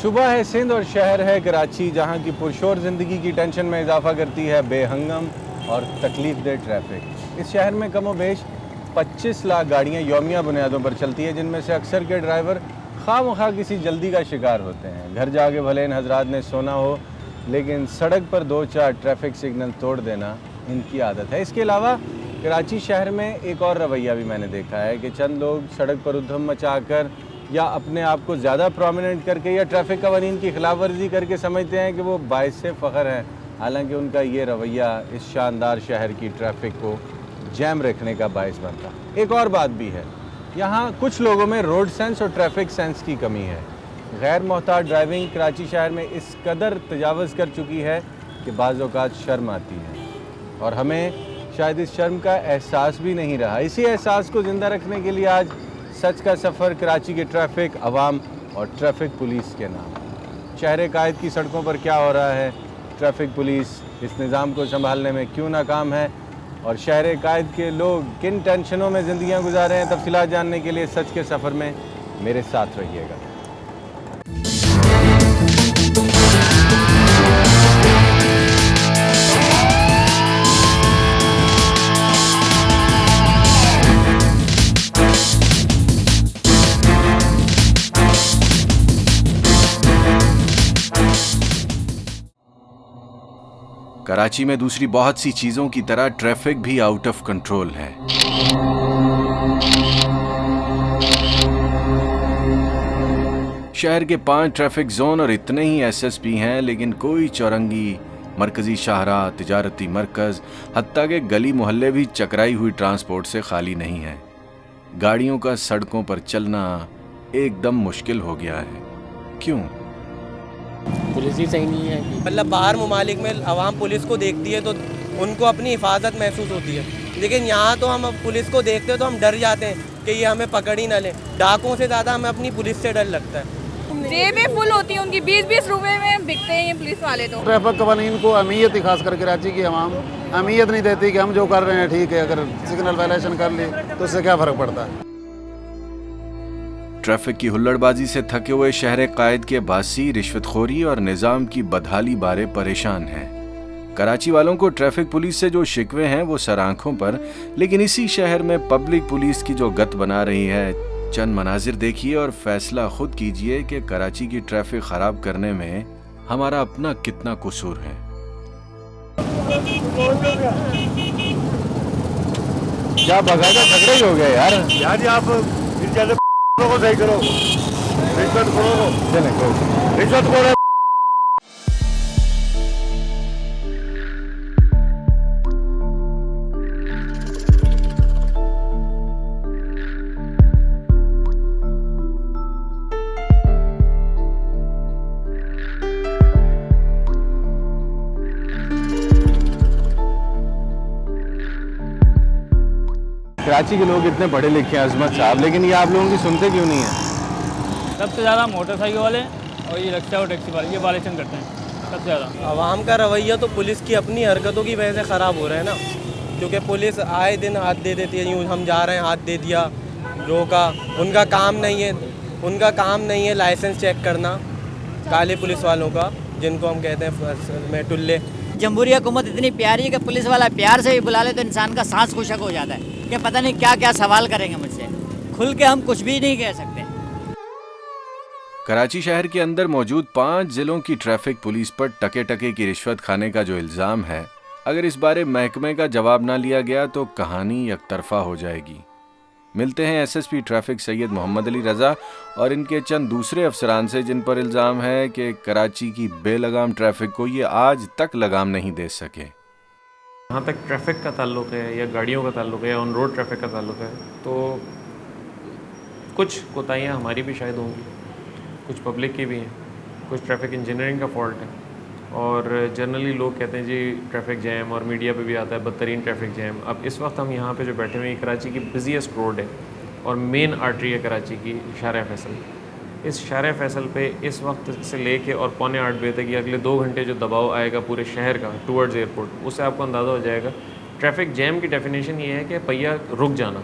सुबह है सिंध और शहर है कराची, जहां की पुरशोर ज़िंदगी की टेंशन में इजाफा करती है बेहंगम और तकलीफ-देह ट्रैफिक। इस शहर में कम व बेश 25 लाख गाड़ियाँ यौमिया बुनियादों पर चलती हैं, जिनमें से अक्सर के ड्राइवर खामखा किसी जल्दी का शिकार होते हैं। घर जाके भले इन हजरात ने सोना हो, लेकिन सड़क पर 2-4 ट्रैफिक सिग्नल तोड़ देना इनकी आदत है। इसके अलावा कराची शहर में एक और रवैया भी मैंने देखा है कि चंद लोग सड़क पर उधम मचाकर या अपने आप को ज़्यादा प्रोमिनेंट करके या ट्रैफिक कवानीन की खिलाफ वर्जी करके समझते हैं कि वो बाइस फ़ख्र हैं। हालांकि उनका ये रवैया इस शानदार शहर की ट्रैफिक को जैम रखने का बाइस बनता। एक और बात भी है, यहाँ कुछ लोगों में रोड सेंस और ट्रैफिक सेंस की कमी है। गैर मोहताज ड्राइविंग कराची शहर में इस कदर तजावज़ कर चुकी है कि बाज़ औक़ात शर्म आती है, और हमें शायद इस शर्म का एहसास भी नहीं रहा। इसी एहसास को ज़िंदा रखने के लिए आज सच का सफ़र कराची के ट्रैफिक, अवाम और ट्रैफिक पुलिस के नाम। शहर कायद की सड़कों पर क्या हो रहा है, ट्रैफिक पुलिस इस निज़ाम को संभालने में क्यों नाकाम है, और शहर कायद के लोग किन टेंशनों में ज़िंदगियाँ गुजार रहे हैं, तफसीलात जानने के लिए सच के सफ़र में मेरे साथ रहिएगा। कराची में दूसरी बहुत सी चीजों की तरह ट्रैफिक भी आउट ऑफ कंट्रोल है। शहर के 5 ट्रैफिक जोन और इतने ही एसएसपी हैं, लेकिन कोई चौरंगी, मरकजी शाहराह, तिजारती मरकज, हत्ता के गली मोहल्ले भी चकराई हुई ट्रांसपोर्ट से खाली नहीं है। गाड़ियों का सड़कों पर चलना एकदम मुश्किल हो गया है। क्यों? पुलिस ही सही नहीं है। मतलब बाहर ममालिक में आवाम पुलिस को देखती है तो उनको अपनी हिफाजत महसूस होती है, लेकिन यहाँ तो हम पुलिस को देखते हैं तो हम डर जाते हैं कि ये हमें पकड़ ही ना ले। डाकों से ज़्यादा हमें अपनी पुलिस से डर लगता है। जेबें फुल होती हैं उनकी, 20-20 रुपए में बिकते हैं ये पुलिस वाले। तो ट्रैफिक कवानीन को अहमियत ही खास कर कराची की आवाम अहमियत नहीं देती कि हम जो कर रहे हैं ठीक है, अगर सिग्नल वायलेशन कर ली तो उससे क्या फ़र्क पड़ता है। ट्रैफिक की हुल्लड़बाजी से थके हुए शहर कायद के बासी रिश्वतखोरी और निज़ाम की बदहाली बारे परेशान हैं। कराची वालों को ट्रैफिक पुलिस से जो शिकवे हैं वो सर आंखों पर, लेकिन इसी शहर में पब्लिक पुलिस की जो गत बना रही है, चंद मनाजिर देखिए और फैसला खुद कीजिए कि कराची की ट्रैफिक खराब करने में हमारा अपना कितना कसूर है। क्या बगायदा झगड़ा ही हो गया यार। जी आप को सही करो, रिश्वत खोलो, चले रिश्वत खोलो। कराची के लोग इतने पढ़े लिखे हैं अजमत साहब, लेकिन ये आप लोगों की सुनते क्यों नहीं है? सबसे ज़्यादा मोटरसाइकिल वाले और ये रिक्शा और टैक्सी वाले ये वायलेशन करते हैं सबसे ज़्यादा। आवाम का रवैया तो पुलिस की अपनी हरकतों की वजह से ख़राब हो रहा है ना, क्योंकि पुलिस आए दिन हाथ दे देती है। यूँ हम जा रहे हैं, हाथ दे दिया, रोका। उनका काम नहीं है लाइसेंस चेक करना, काले पुलिस वालों का, जिनको हम कहते हैं टुल्ले। जमहूरी हुकूमत इतनी प्यारी है कि पुलिस वाला प्यार से भी बुला ले तो इंसान का सांस खुशक हो जाता है कि पता नहीं क्या क्या सवाल करेंगे मुझसे। खुल के हम कुछ भी नहीं कह सकते। कराची शहर के अंदर मौजूद 5 जिलों की ट्रैफिक पुलिस पर टके की रिश्वत खाने का जो इल्ज़ाम है, अगर इस बारे महकमे का जवाब ना लिया गया तो कहानी एकतरफा हो जाएगी। मिलते हैं एसएसपी ट्रैफिक सैयद मोहम्मद अली रज़ा और इनके चंद दूसरे अफसरान से, जिन पर इल्ज़ाम है कि कराची की बेलगाम ट्रैफिक को ये आज तक लगाम नहीं दे सके। जहाँ तक ट्रैफिक का ताल्लुक़ है या गाड़ियों का ताल्लुक़ है या ऑन रोड ट्रैफिक का ताल्लुक़ है, तो कुछ कोताहियाँ हमारी भी शायद होंगी, कुछ पब्लिक की भी हैं, कुछ ट्रैफिक इंजीनियरिंग का फॉल्ट है। और जनरली लोग कहते हैं जी ट्रैफिक जैम, और मीडिया पे भी आता है बदतरीन ट्रैफिक जैम। अब इस वक्त हम यहाँ पे जो बैठे हुए हैं, कराची की बिज़ीएस्ट रोड है और मेन आर्टरी है कराची की, शार फैसल। इस शार फैसल पे इस वक्त से लेके और 7:45 बजे तक, या अगले 2 घंटे जो दबाव आएगा पूरे शहर का टूवर्ड्स एयरपोर्ट, उससे आपको अंदाज़ा हो जाएगा। ट्रैफिक जैम की डेफिनेशन ये है कि पहिया रुक जाना,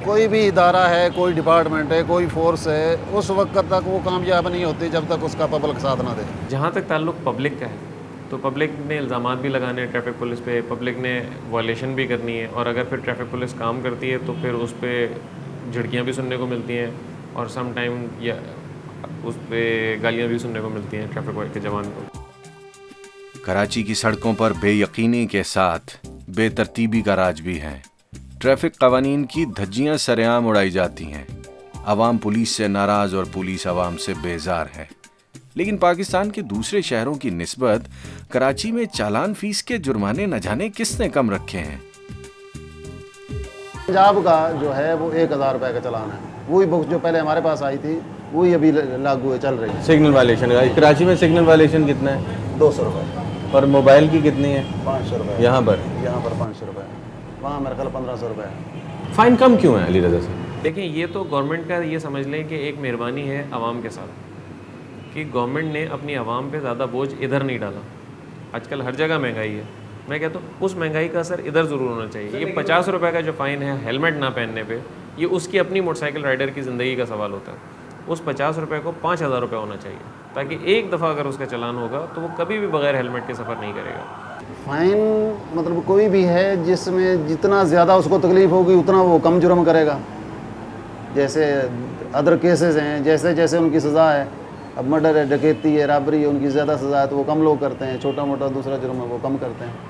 कोई भी इदारा है, कोई डिपार्टमेंट है, कोई फोर्स है, उस वक्त तक वो कामयाब नहीं होती जब तक उसका पब्लिक साथ ना दे। जहाँ तक ताल्लुक पब्लिक का है, तो पब्लिक ने इल्ज़ामात भी लगाने हैं ट्रैफिक पुलिस पे, पब्लिक ने वायलेशन भी करनी है, और अगर फिर ट्रैफिक पुलिस काम करती है तो फिर उस पर झिड़कियाँ भी सुनने को मिलती हैं, और सम टाइम या उस पर गालियाँ भी सुनने को मिलती हैं ट्रैफिक के जवान को। कराची की सड़कों पर बेयकीनी के साथ बेतरतीबी का राज भी है। ट्रैफिक कवानीन की धज्जियां सरेआम उड़ाई जाती हैं। अवाम पुलिस से नाराज और पुलिस अवाम से बेजार है। लेकिन पाकिस्तान के दूसरे शहरों की निस्बत कराची में चालान फीस के जुर्माने न जाने किसने कम रखे हैं। पंजाब का जो है वो 1000 रुपये का चालान है, वही बुक्स जो पहले हमारे पास आई थी वही अभी लागू है, चल रही है। सिग्नल वायलेशन का कराची में सिग्नल वायलेशन कितना है? 200 रुपये। और मोबाइल की कितनी है? 500 रुपये। यहाँ पर 500 रुपये, वहाँ मेरे ख्याल 1500 रुपये। फाइन कम क्यों है अली रज़ा साहब? देखिए, ये तो गवर्नमेंट का ये समझ लें कि एक मेहरबानी है आवाम के साथ, कि गवर्नमेंट ने अपनी आवाम पे ज़्यादा बोझ इधर नहीं डाला। आजकल हर जगह महंगाई है, मैं कहता हूँ उस महंगाई का असर इधर ज़रूर होना चाहिए। ये 50 रुपये का जो फ़ाइन है हेलमेट ना पहनने पे, ये उसकी अपनी मोटरसाइकिल राइडर की ज़िंदगी का सवाल होता है। उस 50 रुपये को 5000 रुपये होना चाहिए, ताकि एक दफ़ा अगर उसका चालान होगा तो वो कभी भी बगैर हेलमेट के सफ़र नहीं करेगा। फाइन मतलब कोई भी है जिसमें जितना ज़्यादा उसको तकलीफ़ होगी उतना वो कम जुर्म करेगा। जैसे अदर केसेस हैं, जैसे जैसे उनकी सज़ा है, अब मर्डर है, डकैती है, रॉबरी है, उनकी ज़्यादा सज़ा है तो वो कम लोग करते हैं, छोटा मोटा दूसरा जुर्म है वो कम करते हैं।